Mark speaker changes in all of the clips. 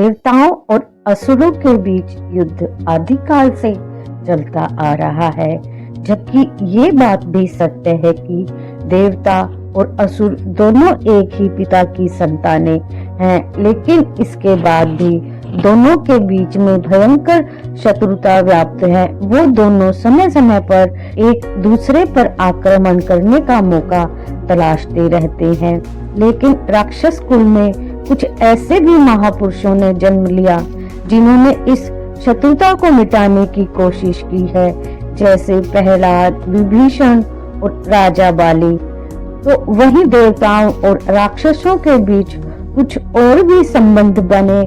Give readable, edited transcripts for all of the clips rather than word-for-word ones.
Speaker 1: देवताओं और असुरों के बीच युद्ध आदिकाल से चलता आ रहा है, जबकि ये बात भी सत्य है कि देवता और असुर दोनों एक ही पिता की संतानें हैं, लेकिन इसके बाद भी दोनों के बीच में भयंकर शत्रुता व्याप्त है। वो दोनों समय समय पर एक दूसरे पर आक्रमण करने का मौका तलाशते रहते हैं, लेकिन राक्षस कुल में कुछ ऐसे भी महापुरुषों ने जन्म लिया जिन्होंने इस शत्रुता को मिटाने की कोशिश की है, जैसे प्रहलाद, विभीषण और राजा बाली। तो वहीं देवताओं और राक्षसों के बीच कुछ और भी संबंध बने।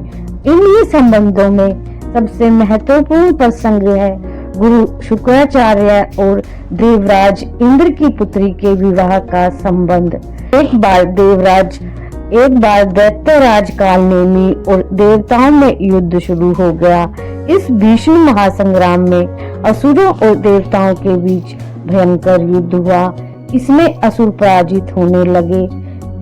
Speaker 1: इन्हीं संबंधों में सबसे महत्वपूर्ण प्रसंग है गुरु शुक्राचार्य और देवराज इंद्र की पुत्री के विवाह का संबंध। एक बार दैत्यराज कालनेमी और देवताओं में युद्ध शुरू हो गया। इस भीषण महासंग्राम में असुरों और देवताओं के बीच भयंकर युद्ध हुआ। इसमें असुर पराजित होने लगे।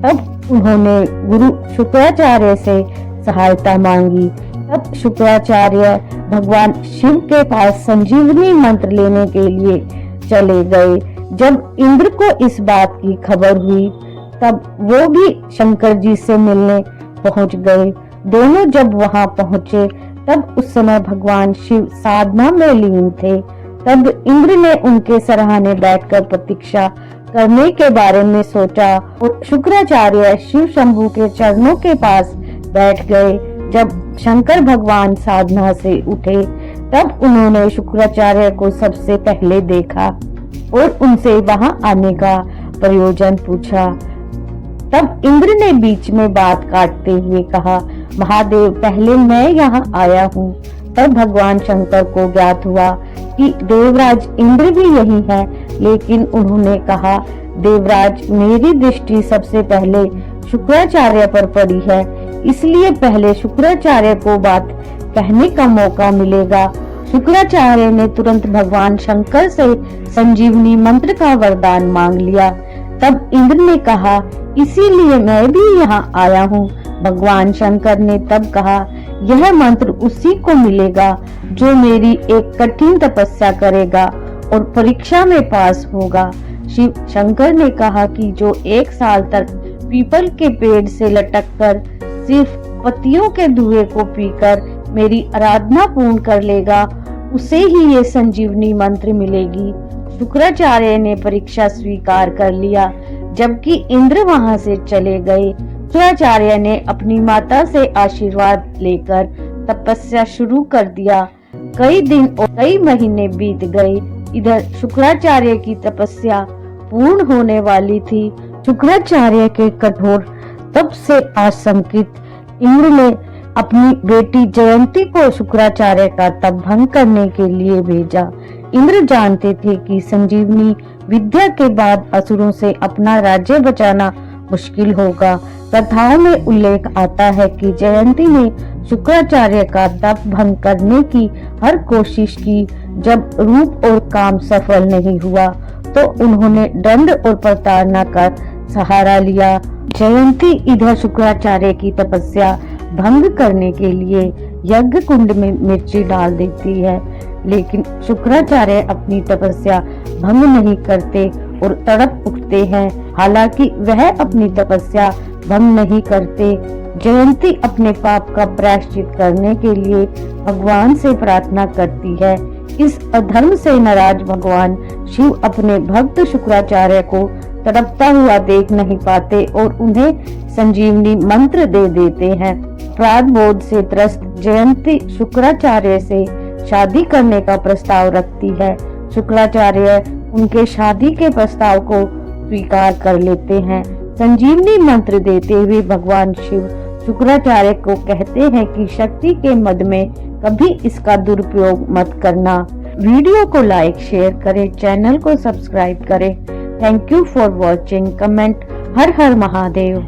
Speaker 1: तब उन्होंने गुरु शुक्राचार्य से सहायता मांगी। तब शुक्राचार्य भगवान शिव के पास संजीवनी मंत्र लेने के लिए चले गए। जब इंद्र को इस बात की खबर हुई, तब वो भी शंकर जी से मिलने पहुंच गए। दोनों जब वहां पहुंचे, तब उस समय भगवान शिव साधना में लीन थे। तब इंद्र ने उनके सराहने बैठकर प्रतीक्षा करने के बारे में सोचा और शुक्राचार्य शिव शंभु के चरणों के पास बैठ गए। जब शंकर भगवान साधना से उठे, तब उन्होंने शुक्राचार्य को सबसे पहले देखा और उनसे वहां आने का प्रयोजन पूछा। तब इंद्र ने बीच में बात काटते हुए कहा, महादेव, पहले मैं यहाँ आया हूँ। तब भगवान शंकर को ज्ञात हुआ कि देवराज इंद्र भी यही है, लेकिन उन्होंने कहा, देवराज, मेरी दृष्टि सबसे पहले शुक्राचार्य पर पड़ी है, इसलिए पहले शुक्राचार्य को बात कहने का मौका मिलेगा। शुक्राचार्य ने तुरंत भगवान शंकर से संजीवनी मंत्र का वरदान मांग लिया। तब इंद्र ने कहा, इसीलिए मैं भी यहाँ आया हूँ। भगवान शंकर ने तब कहा, यह मंत्र उसी को मिलेगा जो मेरी एक कठिन तपस्या करेगा और परीक्षा में पास होगा। शिव शंकर ने कहा कि जो 1 साल तक पीपल के पेड़ से लटककर सिर्फ पत्तियों के धुएं को पीकर मेरी आराधना पूर्ण कर लेगा, उसे ही ये संजीवनी मंत्र मिलेगी। शुक्राचार्य ने परीक्षा स्वीकार कर लिया। जबकि इंद्र वहां से चले गए, शुक्राचार्य ने अपनी माता से आशीर्वाद लेकर तपस्या शुरू कर दिया। कई दिन और कई महीने बीत गए। इधर शुक्राचार्य की तपस्या पूर्ण होने वाली थी। शुक्राचार्य के कठोर तप से आशंकित इंद्र ने अपनी बेटी जयंती को शुक्राचार्य का तप भंग करने के लिए भेजा। इंद्र जानते थे कि संजीवनी विद्या के बाद असुरों से अपना राज्य बचाना मुश्किल होगा। कथाओं में उल्लेख आता है कि जयंती ने शुक्राचार्य का तप भंग करने की हर कोशिश की। जब रूप और काम सफल नहीं हुआ, तो उन्होंने दंड और प्रताड़ना का सहारा लिया। जयंती इधर शुक्राचार्य की तपस्या भंग करने के लिए यज्ञ कुंड में मिर्ची डाल देती है, लेकिन शुक्राचार्य अपनी तपस्या भंग नहीं करते और तड़प उठते हैं। हालांकि वह अपनी तपस्या भंग नहीं करते। जयंती अपने पाप का प्रायश्चित करने के लिए भगवान से प्रार्थना करती है। इस अधर्म से नाराज भगवान शिव अपने भक्त शुक्राचार्य को तड़पता हुआ देख नहीं पाते और उन्हें संजीवनी मंत्र दे देते हैं। अपराध बोध से त्रस्त जयंती शुक्राचार्य से शादी करने का प्रस्ताव रखती है। शुक्राचार्य उनके शादी के प्रस्ताव को स्वीकार कर लेते हैं। संजीवनी मंत्र देते हुए भगवान शिव शुक्राचार्य को कहते हैं कि शक्ति के मद में कभी इसका दुरुपयोग मत करना। वीडियो को लाइक शेयर करें, चैनल को सब्सक्राइब करें। Thank you for watching. Comment her her Mahadev.